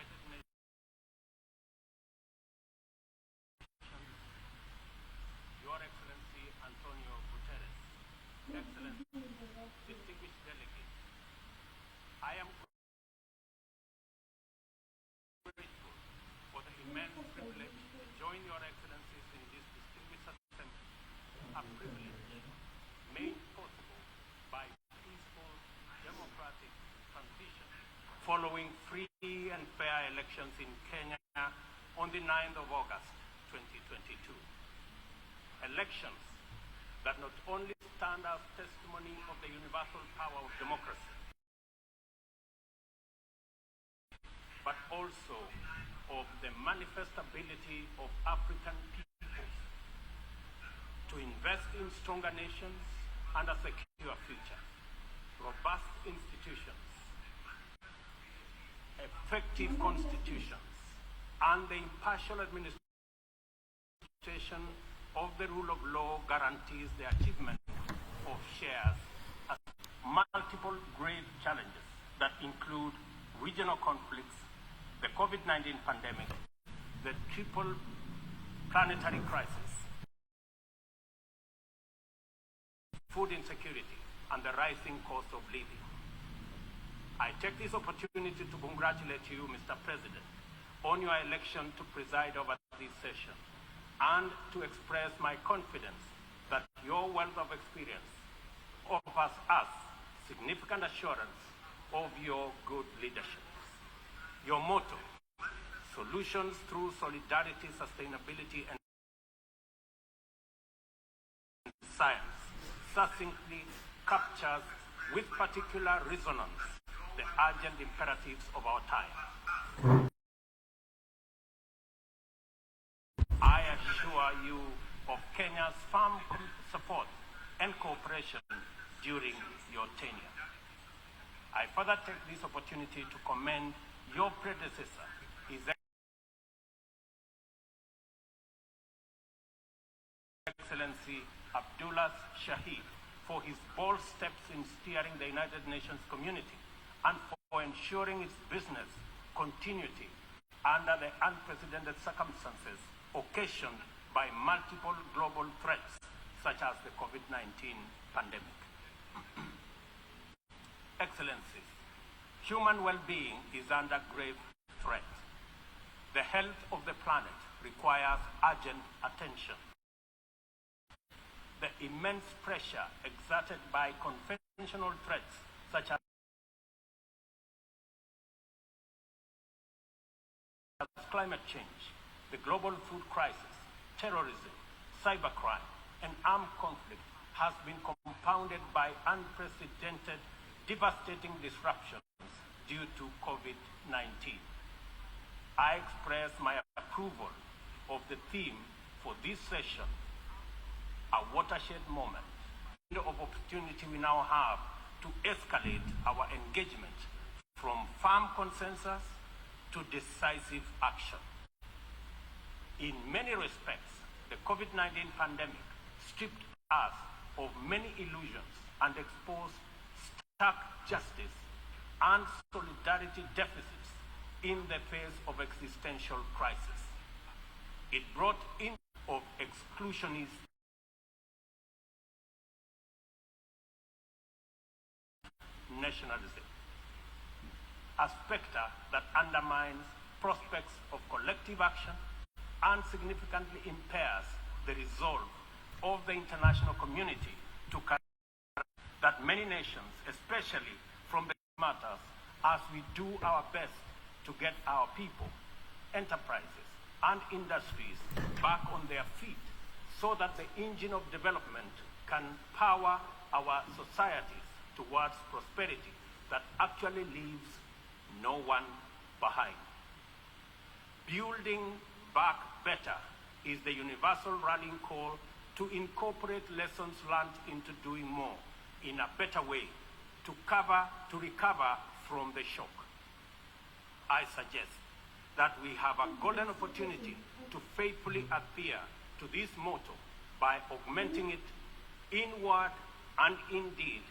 United Nations, Your Excellency Antonio Guterres, Excellency, distinguished delegates, I am grateful for the immense privilege to join Your Excellencies in this distinguished assembly, a privilege made possible by peaceful, democratic transition following free and fair elections in Kenya on the 9th of August 2022. Elections that not only stand as testimony of the universal power of democracy, but also of the manifest ability of African peoples to invest in stronger nations and a secure future, robust institutions, effective constitutions, and the impartial administration of the rule of law guarantees the achievement of shares as multiple grave challenges that include regional conflicts, the COVID-19 pandemic, the triple planetary crisis, food insecurity, and the rising cost of living. I take this opportunity to congratulate you, Mr. President, on your election to preside over this session, and to express my confidence that your wealth of experience offers us significant assurance of your good leadership. Your motto, solutions through solidarity, sustainability, and science, succinctly captures with particular resonance the urgent imperatives of our time. I assure you of Kenya's firm support and cooperation during your tenure. I further take this opportunity to commend your predecessor, His Excellency Abdullah Shahid, for his bold steps in steering the United Nations community and for ensuring its business continuity under the unprecedented circumstances occasioned by multiple global threats such as the COVID-19 pandemic. Excellencies, human well-being is under grave threat. The health of the planet requires urgent attention. The immense pressure exerted by conventional threats such as climate change, the global food crisis, terrorism, cybercrime, and armed conflict has been compounded by unprecedented, devastating disruptions due to COVID-19. I express my approval of the theme for this session, a watershed moment, of opportunity we now have to escalate our engagement from firm consensus to decisive action. In many respects, the COVID-19 pandemic stripped us of many illusions and exposed stark justice and solidarity deficits in the face of existential crisis. It brought in of exclusionist nationalism, a specter that undermines prospects of collective action and significantly impairs the resolve of the international community to that many nations, especially from the matters, as we do our best to get our people, enterprises, and industries back on their feet so that the engine of development can power our societies towards prosperity that actually leaves no one behind. Building back better is the universal rallying call to incorporate lessons learned into doing more in a better way to recover from the shock. I suggest that we have a golden opportunity to faithfully adhere to this motto by augmenting it in word and in deed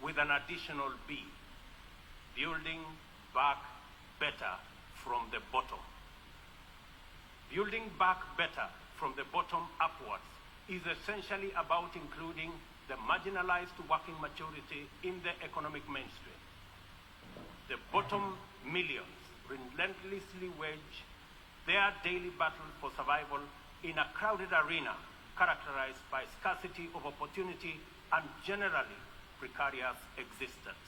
with an additional B, building back better from the bottom. Building back better from the bottom upwards is essentially about including the marginalized to working majority in the economic mainstream. The bottom millions relentlessly wage their daily battle for survival in a crowded arena characterized by scarcity of opportunity and generally precarious existence.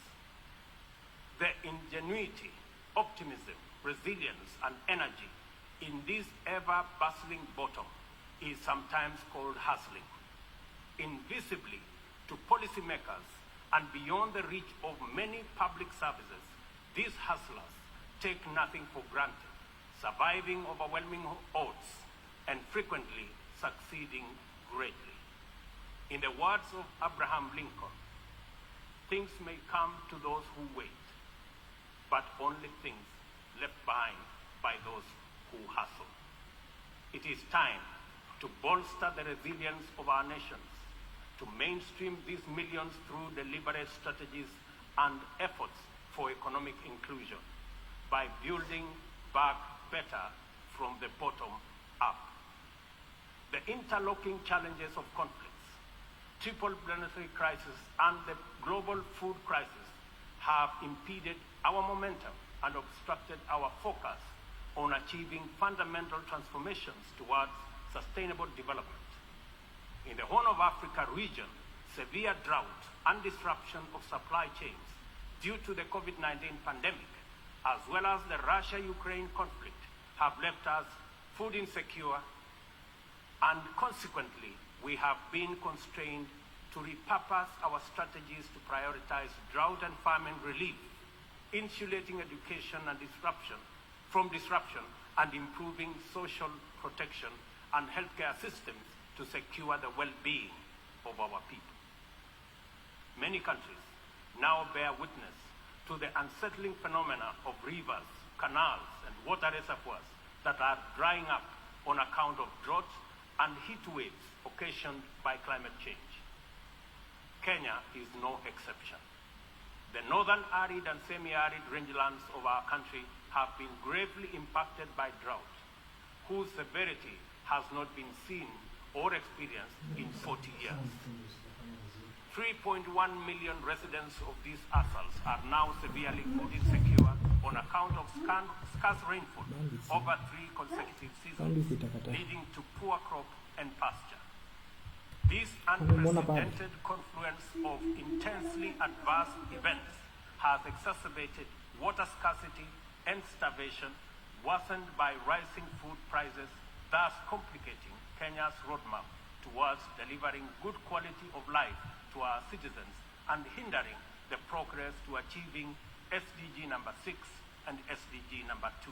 The ingenuity, optimism, resilience, and energy in this ever-bustling bottom is sometimes called hustling. Invisibly to policymakers and beyond the reach of many public services, these hustlers take nothing for granted, surviving overwhelming odds and frequently succeeding greatly. In the words of Abraham Lincoln, things may come to those who wait, but only things left behind by those who hustle. It is time to bolster the resilience of our nations, to mainstream these millions through deliberate strategies and efforts for economic inclusion by building back better from the bottom up. The interlocking challenges of conflicts, triple planetary crisis, and the global food crisis have impeded our momentum and obstructed our focus on achieving fundamental transformations towards sustainable development. In the Horn of Africa region, severe drought and disruption of supply chains due to the COVID-19 pandemic, as well as the Russia-Ukraine conflict, have left us food insecure, and consequently, we have been constrained to repurpose our strategies to prioritize drought and famine relief, insulating education and from disruption, and improving social protection and healthcare systems to secure the well-being of our people. Many countries now bear witness to the unsettling phenomena of rivers, canals, and water reservoirs that are drying up on account of droughts and heat waves occasioned by climate change. Kenya is no exception. The northern arid and semi-arid rangelands of our country have been gravely impacted by drought, whose severity has not been seen or experienced in 40 years. 3.1 million residents of these atolls are now severely food insecure on account of scarce rainfall over 3 consecutive seasons, leading to poor crop and pasture. This unprecedented confluence of intensely adverse events has exacerbated water scarcity and starvation, worsened by rising food prices, thus complicating Kenya's roadmap towards delivering good quality of life to our citizens and hindering the progress to achieving SDG number 6 and SDG number 2.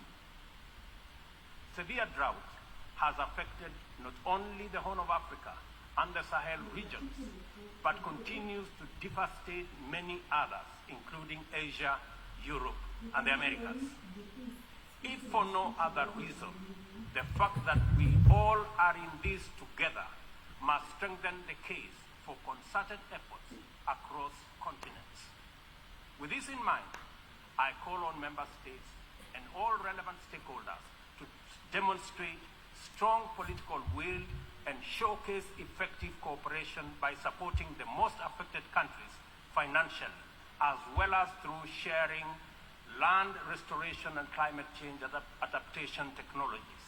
Severe drought has affected not only the Horn of Africa and the Sahel regions, but continues to devastate many others, including Asia, Europe, and the Americas. If for no other reason, the fact that we all are in this together must strengthen the case for concerted efforts across continents. With this in mind, I call on member states and all relevant stakeholders to demonstrate strong political will and showcase effective cooperation by supporting the most affected countries financially, as well as through sharing land restoration and climate change adaptation technologies.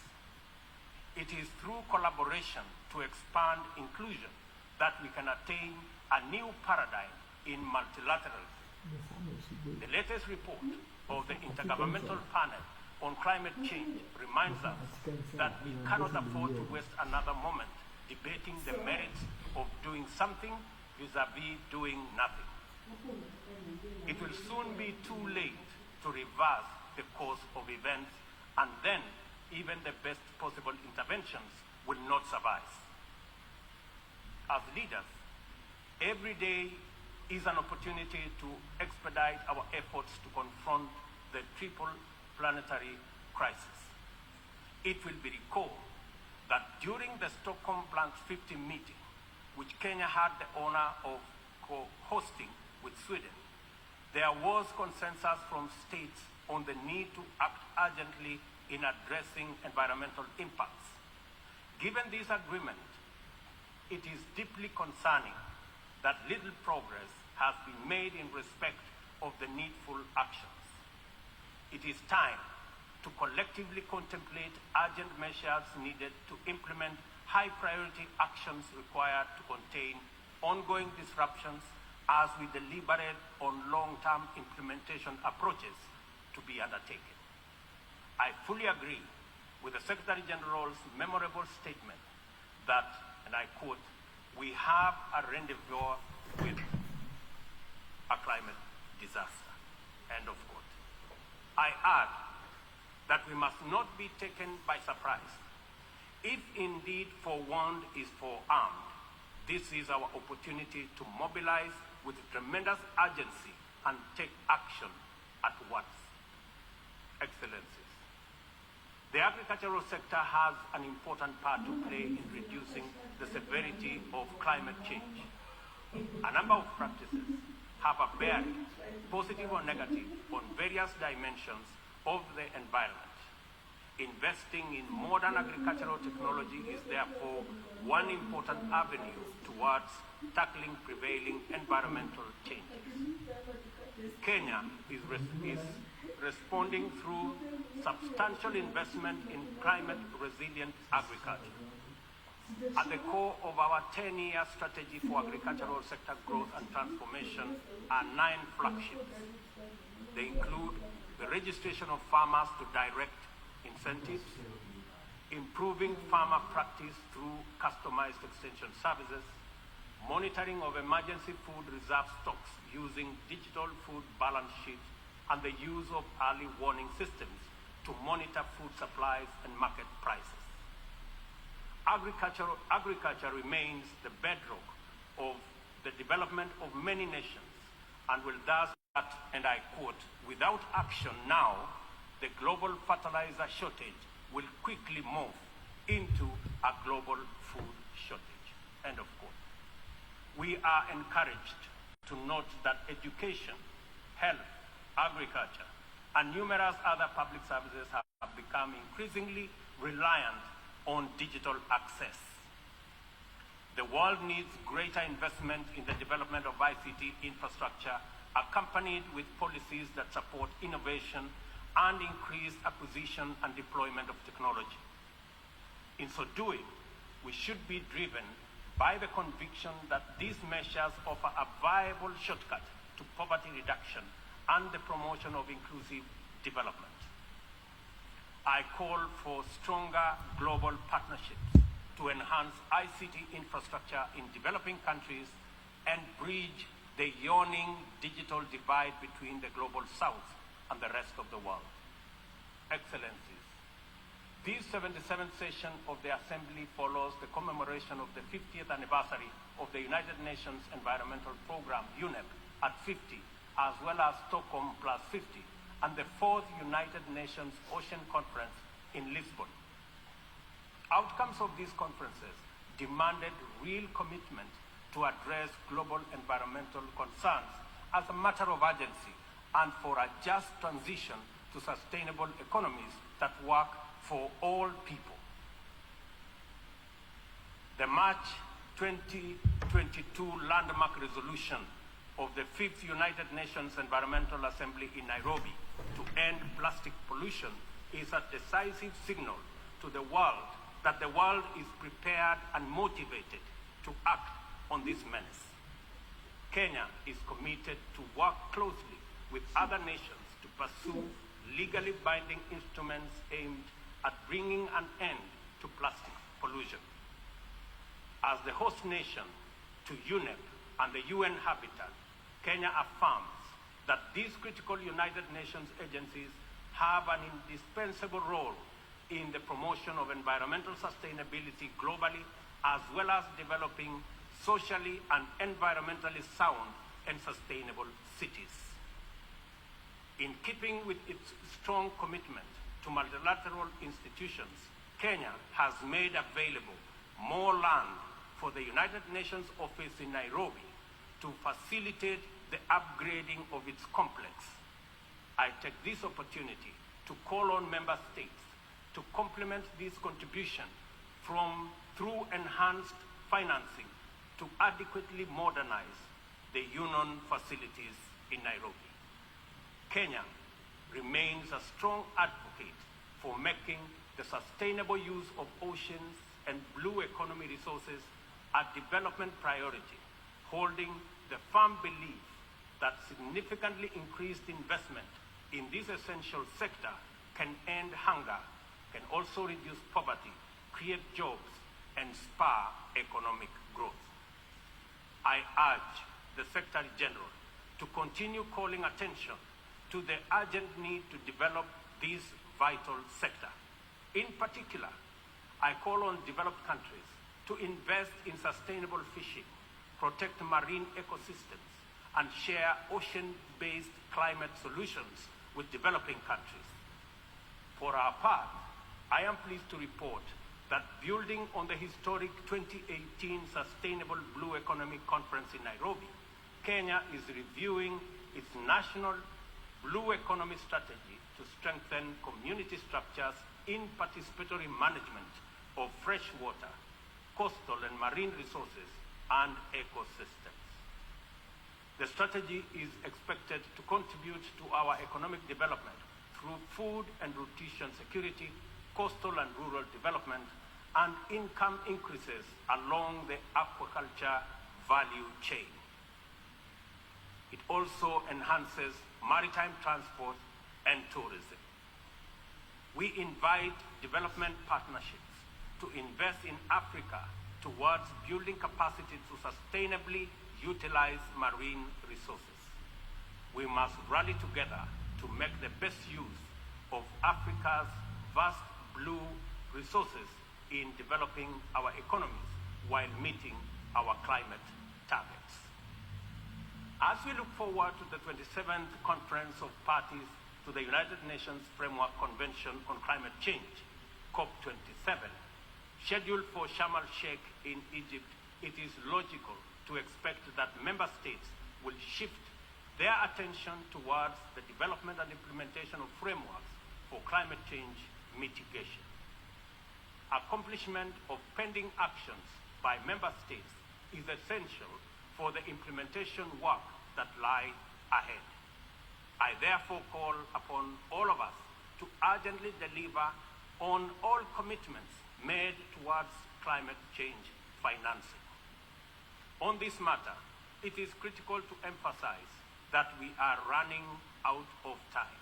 It is through collaboration to expand inclusion that we can attain a new paradigm in multilateralism. The latest report of the Intergovernmental Panel on Climate Change reminds us that we cannot afford to waste another moment debating the merits of doing something vis-a-vis doing nothing. It will soon be too late to reverse the course of events, and then even the best possible interventions will not suffice. As leaders, every day is an opportunity to expedite our efforts to confront the triple planetary crisis. It will be recalled that during the Stockholm Plus 50 meeting, which Kenya had the honor of co-hosting with Sweden, there was consensus from states on the need to act urgently in addressing environmental impacts. Given this agreement, it is deeply concerning that little progress has been made in respect of the needful actions. It is time to collectively contemplate urgent measures needed to implement high-priority actions required to contain ongoing disruptions as we deliberate on long-term implementation approaches to be undertaken. I fully agree with the Secretary General's memorable statement that, and I quote, "We have a rendezvous with a climate disaster," end of quote. I add that we must not be taken by surprise. If indeed forewarned is forearmed, this is our opportunity to mobilize with tremendous urgency and take action at once. Excellencies, the agricultural sector has an important part to play in reducing the severity of climate change. A number of practices have a bearing, positive or negative, on various dimensions of the environment. Investing in modern agricultural technology is therefore one important avenue towards tackling prevailing environmental changes. Kenya is responding through substantial investment in climate-resilient agriculture. At the core of our 10-year strategy for agricultural sector growth and transformation are 9 flagships. They include the registration of farmers to direct incentives, improving farmer practice through customized extension services, monitoring of emergency food reserve stocks using digital food balance sheets, and the use of early warning systems to monitor food supplies and market prices. Agriculture remains the bedrock of the development of many nations and will thus, and I quote, "Without action now, the global fertilizer shortage will quickly morph into a global food shortage," end of quote. We are encouraged to note that education, health, agriculture, and numerous other public services have become increasingly reliant on digital access. The world needs greater investment in the development of ICT infrastructure, accompanied with policies that support innovation and increase acquisition and deployment of technology. In so doing, we should be driven by the conviction that these measures offer a viable shortcut to poverty reduction and the promotion of inclusive development. I call for stronger global partnerships to enhance ICT infrastructure in developing countries and bridge the yawning digital divide between the global south and the rest of the world. Excellencies, this 77th session of the Assembly follows the commemoration of the 50th anniversary of the United Nations Environmental Programme, UNEP, at 50, as well as Stockholm plus 50, and the 4th United Nations Ocean Conference in Lisbon. Outcomes of these conferences demanded real commitment to address global environmental concerns as a matter of urgency and for a just transition to sustainable economies that work for all people. The March 2022 landmark resolution of the 5th United Nations Environmental Assembly in Nairobi to end plastic pollution is a decisive signal to the world that the world is prepared and motivated to act on this menace. Kenya is committed to work closely with other nations to pursue legally binding instruments aimed at bringing an end to plastic pollution. As the host nation to UNEP and the UN Habitat, Kenya affirms that these critical United Nations agencies have an indispensable role in the promotion of environmental sustainability globally, as well as developing socially and environmentally sound and sustainable cities. In keeping with its strong commitment to multilateral institutions, Kenya has made available more land for the United Nations office in Nairobi to facilitate the upgrading of its complex. I take this opportunity to call on member states to complement this contribution through enhanced financing to adequately modernize the union facilities in Nairobi. Kenya remains a strong advocate for making the sustainable use of oceans and blue economy resources a development priority, holding the firm belief that significantly increased investment in this essential sector can end hunger, can also reduce poverty, create jobs, and spur economic growth. I urge the Secretary General to continue calling attention to the urgent need to develop this vital sector. In particular, I call on developed countries to invest in sustainable fishing, protect marine ecosystems, and share ocean-based climate solutions with developing countries. For our part, I am pleased to report that building on the historic 2018 Sustainable Blue Economy Conference in Nairobi, Kenya is reviewing its national blue economy strategy to strengthen community structures in participatory management of freshwater, coastal and marine resources and ecosystems. The strategy is expected to contribute to our economic development through food and nutrition security, coastal and rural development, and income increases along the aquaculture value chain. It also enhances maritime transport and tourism. We invite development partnerships to invest in Africa towards building capacity to sustainably utilize marine resources. We must rally together to make the best use of Africa's vast blue resources in developing our economies while meeting our climate targets. As we look forward to the 27th Conference of Parties to the United Nations Framework Convention on Climate Change, COP27, scheduled for Sharm el-Sheikh in Egypt, it is logical to expect that member states will shift their attention towards the development and implementation of frameworks for climate change mitigation. Accomplishment of pending actions by member states is essential for the implementation work that lie ahead. I therefore call upon all of us to urgently deliver on all commitments made towards climate change financing. On this matter, it is critical to emphasize that we are running out of time.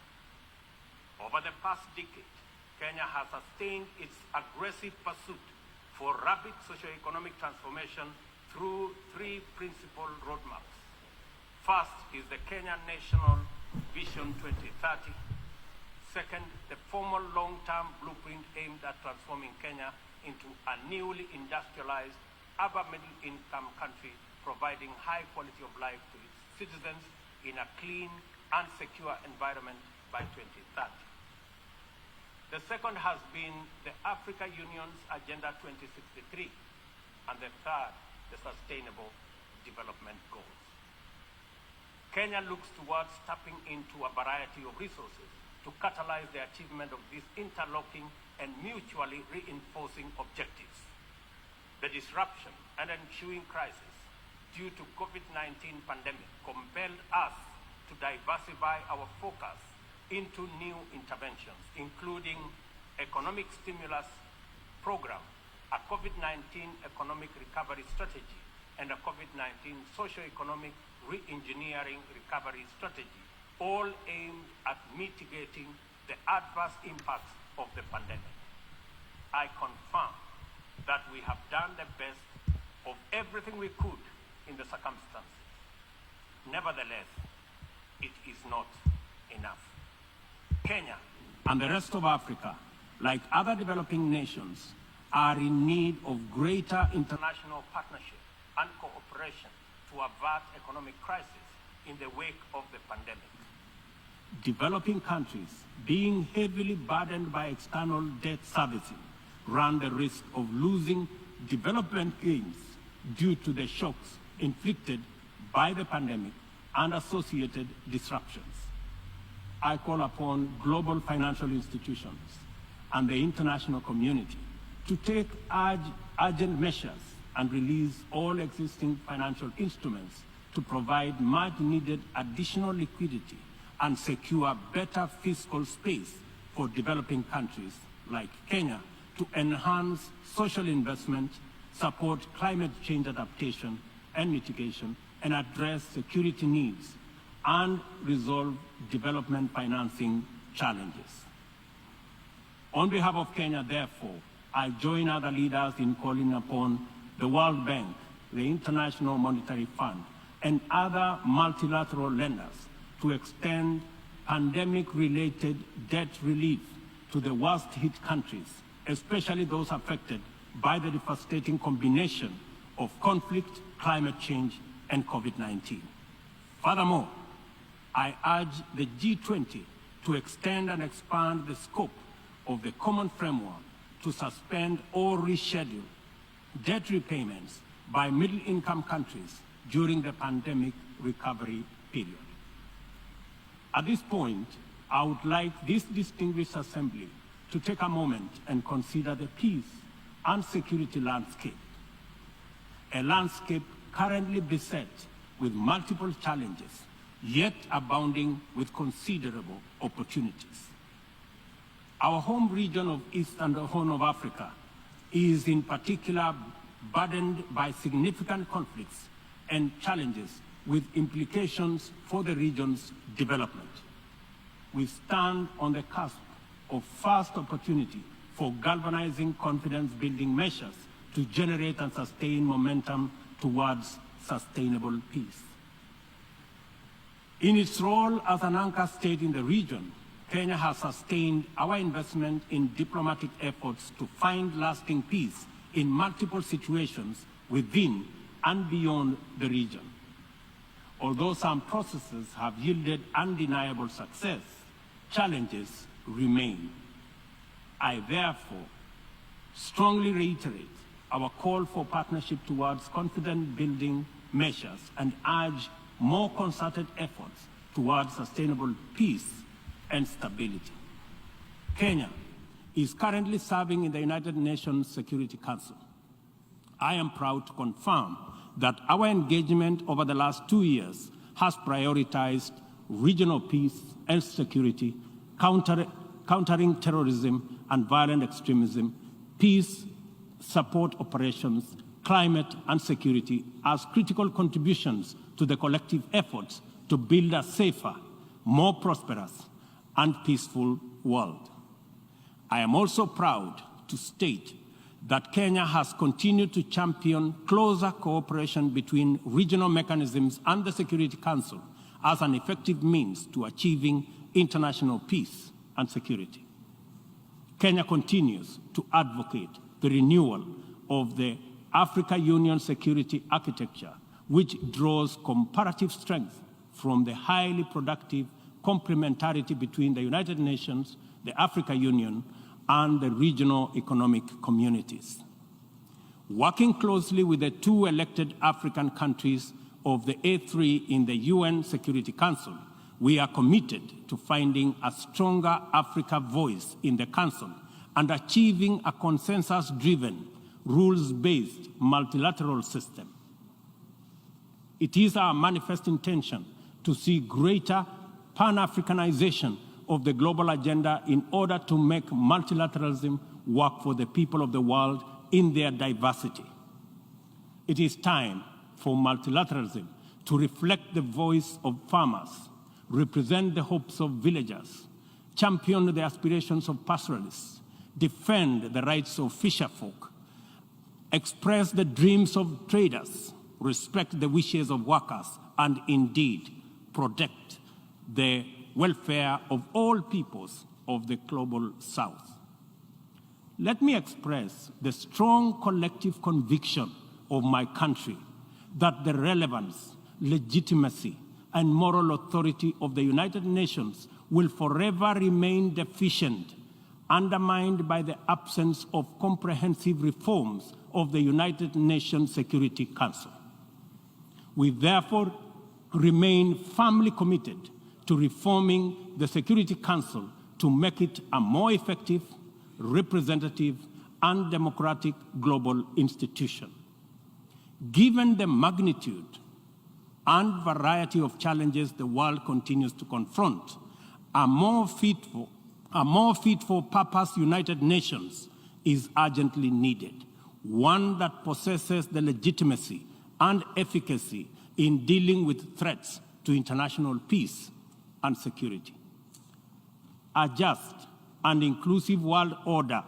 Over the past decade, Kenya has sustained its aggressive pursuit for rapid socio-economic transformation through three principal roadmaps. First is the Kenya National Vision 2030. Second, the formal long-term blueprint aimed at transforming Kenya into a newly industrialized, upper middle-income country, providing high quality of life to its citizens in a clean and secure environment by 2030. The second has been the Africa Union's Agenda 2063, and the third, the Sustainable Development Goals. Kenya looks towards tapping into a variety of resources to catalyze the achievement of these interlocking and mutually reinforcing objectives. The disruption and ensuing crisis due to COVID-19 pandemic compelled us to diversify our focus into new interventions, including economic stimulus program, a COVID-19 economic recovery strategy, and a COVID-19 socio-economic re-engineering recovery strategy, all aimed at mitigating the adverse impacts of the pandemic. I confirm that we have done the best of everything we could in the circumstances. Nevertheless, it is not enough. Kenya and the rest of Africa, like other developing nations, are in need of greater international partnership and cooperation to avert economic crisis in the wake of the pandemic. Developing countries, being heavily burdened by external debt servicing, run the risk of losing development gains due to the shocks inflicted by the pandemic and associated disruptions. I call upon global financial institutions and the international community to take urgent measures and release all existing financial instruments to provide much-needed additional liquidity and secure better fiscal space for developing countries like Kenya to enhance social investment, support climate change adaptation and mitigation, and address security needs and resolve development financing challenges. On behalf of Kenya, therefore, I join other leaders in calling upon the World Bank, the International Monetary Fund, and other multilateral lenders to extend pandemic-related debt relief to the worst-hit countries, especially those affected by the devastating combination of conflict, climate change, and COVID-19. Furthermore, I urge the G20 to extend and expand the scope of the common framework to suspend or reschedule debt repayments by middle-income countries during the pandemic recovery period. At this point, I would like this distinguished assembly to take a moment and consider the peace and security landscape, a landscape currently beset with multiple challenges, yet abounding with considerable opportunities. Our home region of East and Horn of Africa is in particular burdened by significant conflicts and challenges with implications for the region's development. We stand on the cusp of first opportunity for galvanizing confidence-building measures to generate and sustain momentum towards sustainable peace. In its role as an anchor state in the region, Kenya has sustained our investment in diplomatic efforts to find lasting peace in multiple situations within and beyond the region. Although some processes have yielded undeniable success, challenges remain. I therefore strongly reiterate our call for partnership towards confidence-building measures and urge more concerted efforts towards sustainable peace and stability. Kenya is currently serving in the United Nations Security Council. I am proud to confirm that our engagement over the last 2 years has prioritized regional peace and security, countering terrorism and violent extremism, peace support operations, climate and security as critical contributions to the collective efforts to build a safer, more prosperous and peaceful world. I am also proud to state that Kenya has continued to champion closer cooperation between regional mechanisms and the Security Council as an effective means to achieving international peace and security. Kenya continues to advocate the renewal of the Africa Union security architecture, which draws comparative strength from the highly productive complementarity between the United Nations, the Africa Union, and the regional economic communities. Working closely with the 2 elected African countries of the A3 in the UN Security Council, we are committed to finding a stronger Africa voice in the Council and achieving a consensus-driven, rules-based multilateral system. It is our manifest intention to see greater Pan-Africanization of the global agenda in order to make multilateralism work for the people of the world in their diversity. It is time for multilateralism to reflect the voice of farmers, represent the hopes of villagers, champion the aspirations of pastoralists, defend the rights of fisherfolk, express the dreams of traders, respect the wishes of workers, and indeed protect the welfare of all peoples of the global South. Let me express the strong collective conviction of my country that the relevance, legitimacy, and moral authority of the United Nations will forever remain deficient, undermined by the absence of comprehensive reforms of the United Nations Security Council. We therefore remain firmly committed to reforming the Security Council to make it a more effective, representative, and democratic global institution. Given the magnitude and variety of challenges the world continues to confront, a more fit for purpose United Nations is urgently needed, one that possesses the legitimacy and efficacy in dealing with threats to international peace and security. A just and inclusive world order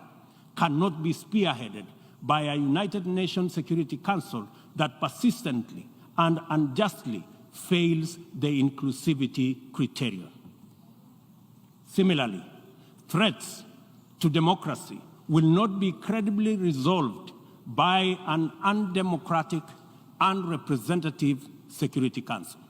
cannot be spearheaded by a United Nations Security Council that persistently and unjustly fails the inclusivity criterion. Similarly, threats to democracy will not be credibly resolved by an undemocratic and representative Security Council.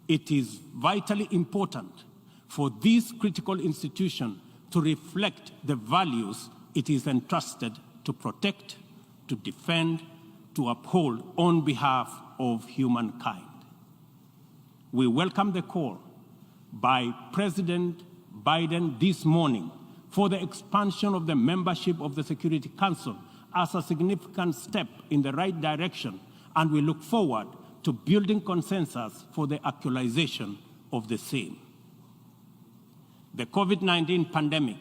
It is vitally important for this critical institution to reflect the values it is entrusted to protect, to defend, to uphold on behalf of humankind. We welcome the call by President Biden this morning for the expansion of the membership of the Security Council as a significant step in the right direction, and we look forward to building consensus for the actualization of the same. The COVID-19 pandemic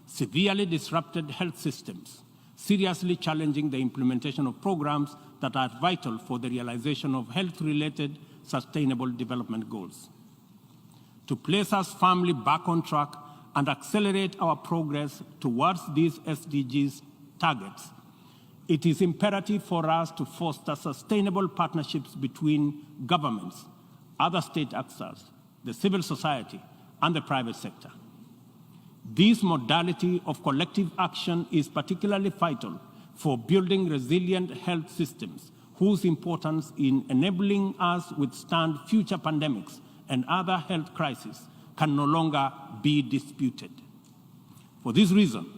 severely disrupted health systems, seriously challenging the implementation of programs that are vital for the realization of health-related sustainable development goals. To place us firmly back on track and accelerate our progress towards these SDGs targets, it is imperative for us to foster sustainable partnerships between governments, other state actors, the civil society, and the private sector. This modality of collective action is particularly vital for building resilient health systems whose importance in enabling us withstand future pandemics and other health crises can no longer be disputed. For this reason,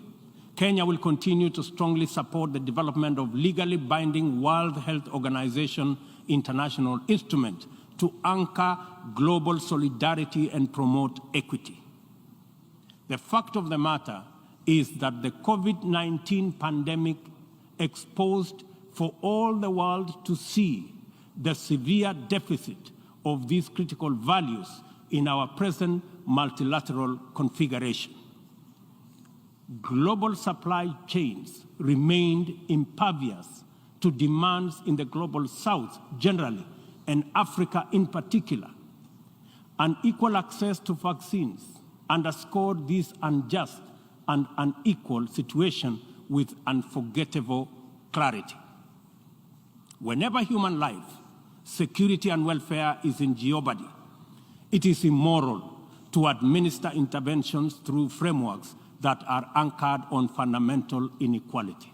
Kenya will continue to strongly support the development of legally binding World Health Organization international instrument to anchor global solidarity and promote equity. The fact of the matter is that the COVID-19 pandemic exposed for all the world to see the severe deficit of these critical values in our present multilateral configuration. Global supply chains remained impervious to demands in the global South generally, and Africa in particular. Unequal access to vaccines underscored this unjust and unequal situation with unforgettable clarity. Whenever human life, security, and welfare is in jeopardy, it is immoral to administer interventions through frameworks that are anchored on fundamental inequality.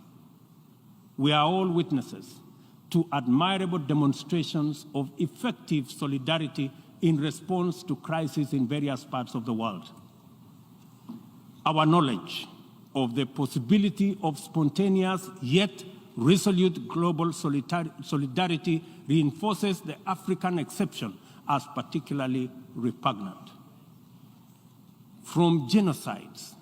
We are all witnesses to admirable demonstrations of effective solidarity in response to crises in various parts of the world. Our knowledge of the possibility of spontaneous yet resolute global solidarity reinforces the African exception as particularly repugnant. From genocides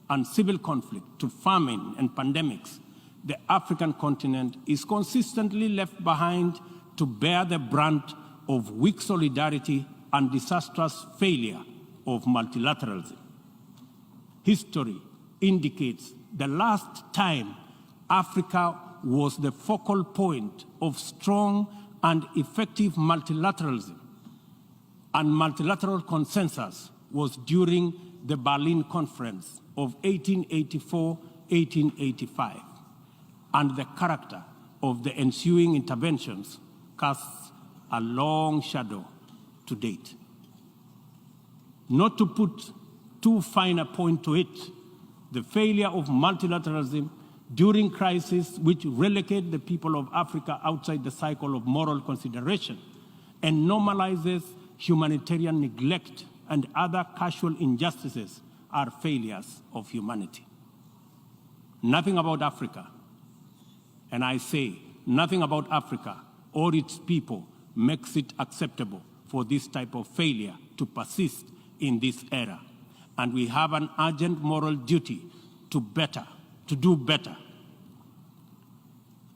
and civil conflict to famine and pandemics, the African continent is consistently left behind to bear the brunt of weak solidarity and disastrous failure of multilateralism. History indicates the last time Africa was the focal point of strong and effective multilateralism and multilateral consensus was during the Berlin Conference of 1884-1885, and the character of the ensuing interventions casts a long shadow to date. Not to put too fine a point to it, the failure of multilateralism during crises which relegate the people of Africa outside the cycle of moral consideration and normalizes humanitarian neglect and other casual injustices are failures of humanity. Nothing about Africa, and I say nothing about Africa or its people makes it acceptable for this type of failure to persist in this era. And we have an urgent moral duty to do better,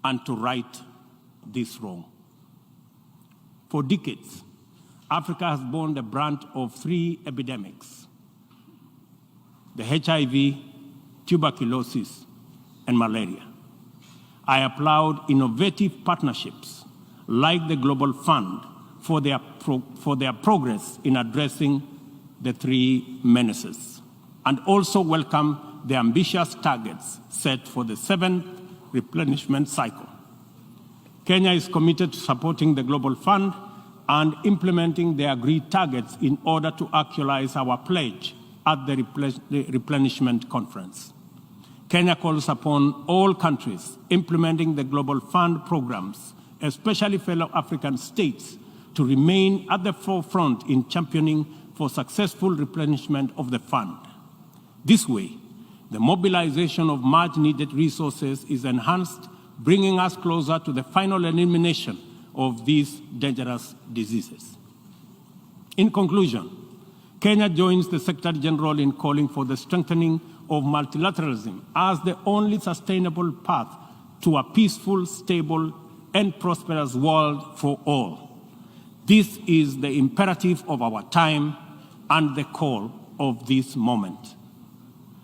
and to right this wrong. For decades, Africa has borne the brunt of 3 epidemics: the HIV, tuberculosis, and malaria. I applaud innovative partnerships like the Global Fund for their progress in addressing the 3 menaces, and also welcome the ambitious targets set for the 7th replenishment cycle. Kenya is committed to supporting the Global Fund and implementing the agreed targets in order to actualize our pledge at the replenishment conference. Kenya calls upon all countries implementing the Global Fund programs, especially fellow African states, to remain at the forefront in championing for successful replenishment of the fund. This way, the mobilization of much-needed resources is enhanced, bringing us closer to the final elimination of these dangerous diseases. In conclusion, Kenya joins the Secretary General in calling for the strengthening of multilateralism as the only sustainable path to a peaceful, stable, and prosperous world for all. This is the imperative of our time and the call of this moment.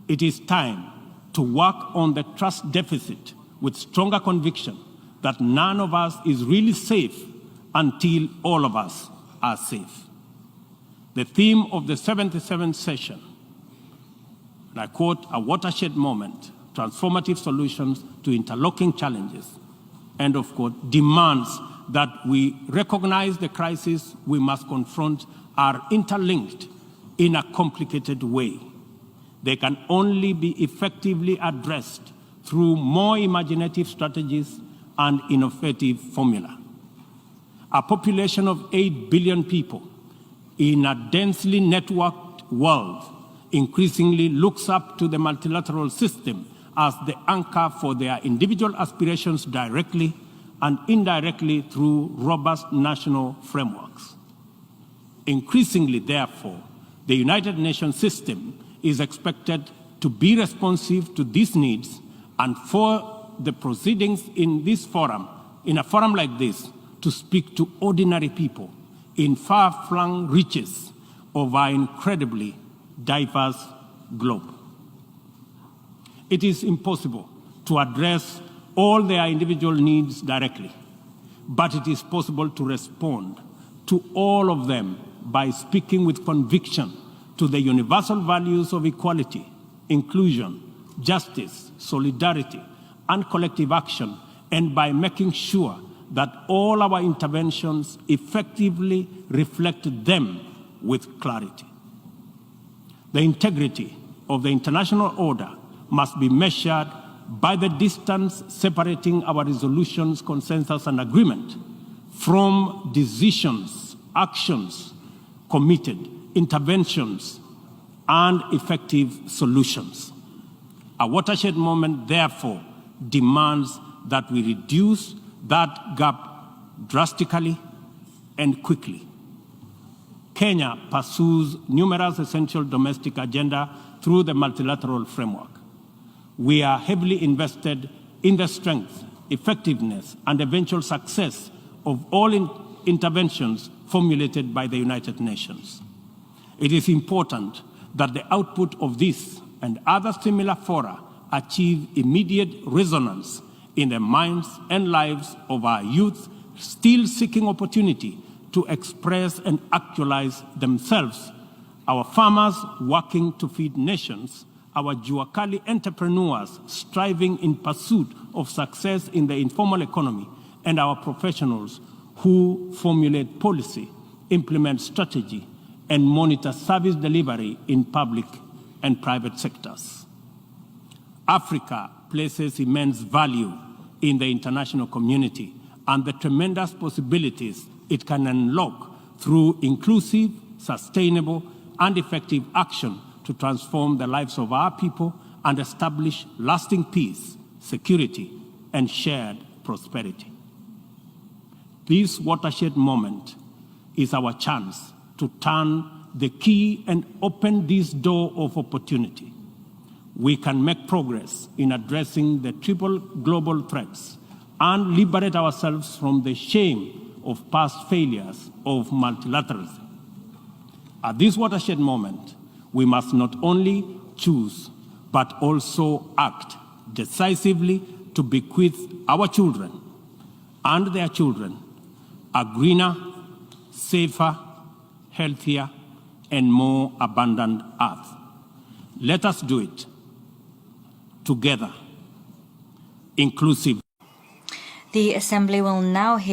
It is time to work on the trust deficit with stronger conviction that none of us is really safe until all of us are safe. The theme of the 77th session, and I quote, "A watershed moment, transformative solutions to interlocking challenges," end of quote, demands that we recognize the crises we must confront are interlinked in a complicated way. They can only be effectively addressed through more imaginative strategies and innovative formula. A population of 8 billion people in a densely networked world increasingly looks up to the multilateral system as the anchor for their individual aspirations directly and indirectly through robust national frameworks. Increasingly, therefore, the United Nations system is expected to be responsive to these needs, and for the proceedings in this forum, in a forum like this, to speak to ordinary people in far-flung reaches of our incredibly diverse globe. It is impossible to address all their individual needs directly, but it is possible to respond to all of them by speaking with conviction to the universal values of equality, inclusion, justice, solidarity, and collective action, and by making sure that all our interventions effectively reflect them with clarity. The integrity of the international order must be measured by the distance separating our resolutions, consensus, and agreement from decisions, actions, committed interventions, and effective solutions. A watershed moment, therefore, demands that we reduce that gap drastically and quickly. Kenya pursues numerous essential domestic agenda through the multilateral framework. We are heavily invested in the strength, effectiveness, and eventual success of all interventions formulated by the United Nations. It is important that the output of this and other similar fora achieve immediate resonance in the minds and lives of our youth still seeking opportunity to express and actualize themselves, our farmers working to feed nations, our Juakali entrepreneurs striving in pursuit of success in the informal economy, and our professionals who formulate policy, implement strategy, and monitor service delivery in public and private sectors. Africa places immense value in the international community and the tremendous possibilities it can unlock through inclusive, sustainable, and effective action to transform the lives of our people and establish lasting peace, security, and shared prosperity. This watershed moment is our chance to turn the key and open this door of opportunity. We can make progress in addressing the triple global threats and liberate ourselves from the shame of past failures of multilateralism. At this watershed moment, we must not only choose, but also act decisively to bequeath our children and their children a greener, safer, healthier, and more abundant earth. Let us do it together, inclusive. The Assembly will now hear